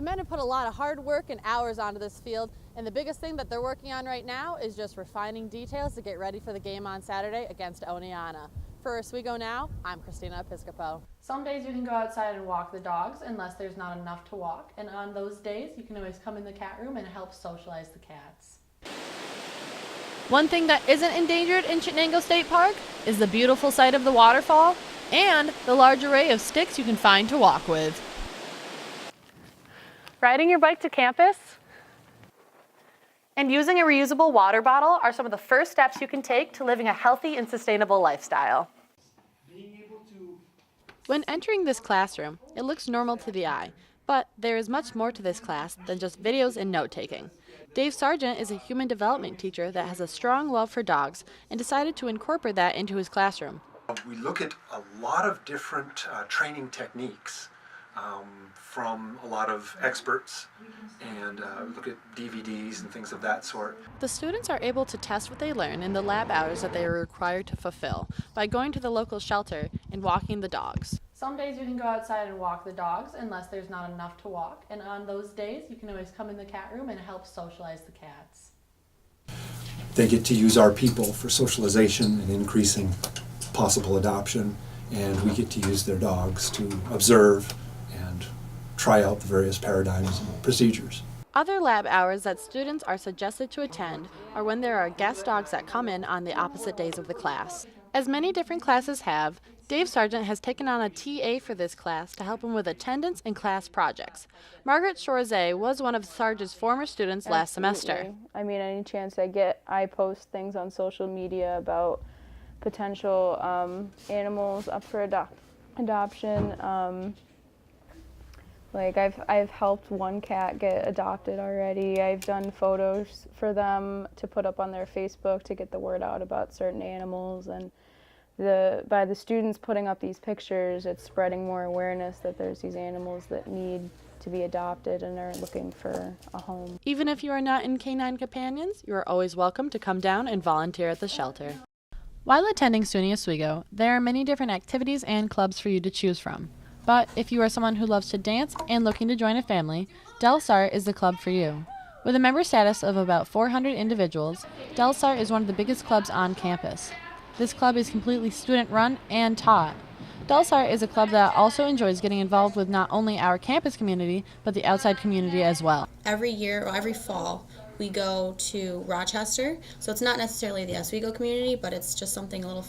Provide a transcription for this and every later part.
The men have put a lot of hard work and hours onto this field, and the biggest thing that they're working on right now is just refining details to get ready for the game on Saturday against Oneonta. For Oswego Now, I'm Christina Episcopo. Some days you can go outside and walk the dogs unless there's not enough to walk, and on those days you can always come in the cat room and help socialize the cats. One thing that isn't endangered in Chittenango State Park is the beautiful sight of the waterfall and the large array of sticks you can find to walk with. Riding your bike to campus and using a reusable water bottle are some of the first steps you can take to living a healthy and sustainable lifestyle. When entering this classroom, it looks normal to the eye, but there is much more to this class than just videos and note-taking. Dave Sargent is a human development teacher that has a strong love for dogs and decided to incorporate that into his classroom. We look at a lot of different training techniques from a lot of experts, and look at DVDs and things of that sort. The students are able to test what they learn in the lab hours that they are required to fulfill by going to the local shelter and walking the dogs. Some days you can go outside and walk the dogs unless there's not enough to walk, and on those days you can always come in the cat room and help socialize the cats. They get to use our people for socialization and increasing possible adoption, and we get to use their dogs to observe and try out the various paradigms and procedures. Other lab hours that students are suggested to attend are when there are guest dogs that come in on the opposite days of the class. As many different classes have, Dave Sargent has taken on a TA for this class to help him with attendance and class projects. Margaret Chorzay was one of Sargent's former students last semester. I mean, any chance I get, I post things on social media about potential animals up for adoption. Like I've helped one cat get adopted already. I've done photos for them to put up on their Facebook to get the word out about certain animals, and by the students putting up these pictures, it's spreading more awareness that there's these animals that need to be adopted and are looking for a home. Even if you are not in Canine Companions, you are always welcome to come down and volunteer at the shelter. While attending SUNY Oswego, there are many different activities and clubs for you to choose from. But if you are someone who loves to dance and looking to join a family, Del Sar is the club for you. With a member status of about 400 individuals, Del Sar is one of the biggest clubs on campus. This club is completely student-run and taught. Del Sar is a club that also enjoys getting involved with not only our campus community, but the outside community as well. Every year, or every fall, we go to Rochester, so it's not necessarily the Oswego community, but it's just something, a little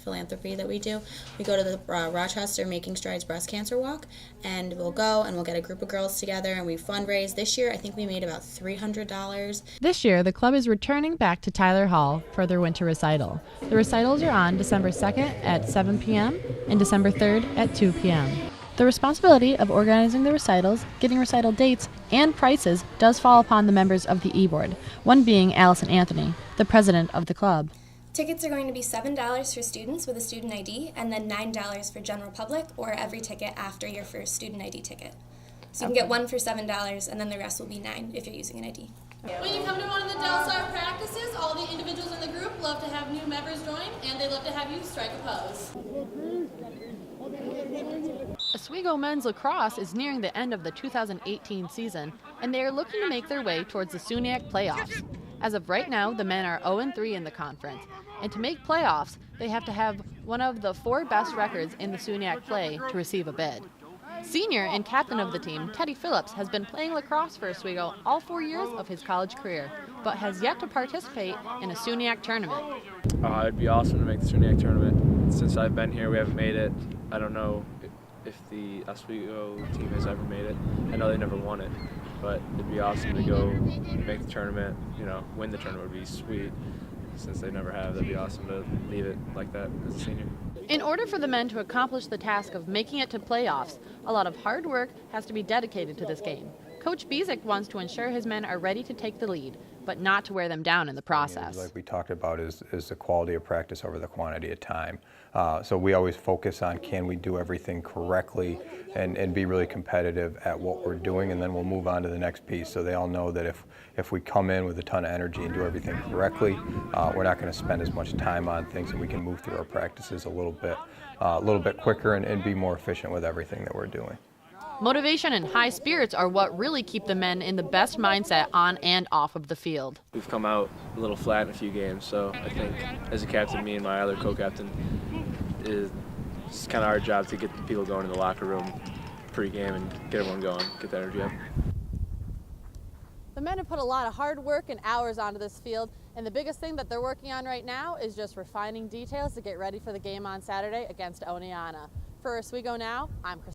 philanthropy that we do. We go to the Rochester Making Strides Breast Cancer Walk, and we'll go and we'll get a group of girls together and we fundraise. This year, I think we made about $300. This year, the club is returning back to Tyler Hall for their winter recital. The recitals are on December 2nd at 7 p.m. and December 3rd at 2 p.m. The responsibility of organizing the recitals, getting recital dates, and prices does fall upon the members of the E-Board, one being Allison Anthony, the president of the club. Tickets are going to be $7 for students with a student ID and then $9 for general public, or every ticket after your first student ID ticket. So you can get one for $7 and then the rest will be $9 if you're using an ID. When you come to one of the Del Sar practices, all the individuals in the group love to have new members join, and they love to have you strike a pose. Oswego men's lacrosse is nearing the end of the 2018 season, and they are looking to make their way towards the SUNYAC playoffs. As of right now, the men are 0-3 in the conference, and to make playoffs, they have to have one of the 4 best records in the SUNYAC play to receive a bid. Senior and captain of the team, Teddy Phillips, has been playing lacrosse for Oswego all 4 years of his college career, but has yet to participate in a SUNYAC tournament. It'd be awesome to make the SUNYAC tournament. Since I've been here, we haven't made it. I don't know if the Oswego team has ever made it. I know they never won it, but it'd be awesome to go make the tournament, win the tournament would be sweet. Since they never have, that'd be awesome to leave it like that as a senior. In order for the men to accomplish the task of making it to playoffs, a lot of hard work has to be dedicated to this game. Coach Bezic wants to ensure his men are ready to take the lead, but not to wear them down in the process. Like we talked about is the quality of practice over the quantity of time. So we always focus on can we do everything correctly and be really competitive at what we're doing, and then we'll move on to the next piece. So they all know that if we come in with a ton of energy and do everything correctly, we're not going to spend as much time on things, and we can move through our practices a little bit quicker and be more efficient with everything that we're doing. Motivation and high spirits are what really keep the men in the best mindset on and off of the field. We've come out a little flat in a few games, so I think as a captain, me and my other co-captain, it's kind of our job to get the people going in the locker room pre-game and get everyone going, get the energy up. The men have put a lot of hard work and hours onto this field, and the biggest thing that they're working on right now is just refining details to get ready for the game on Saturday against Oneonta. For Oswego Now, I'm Christina.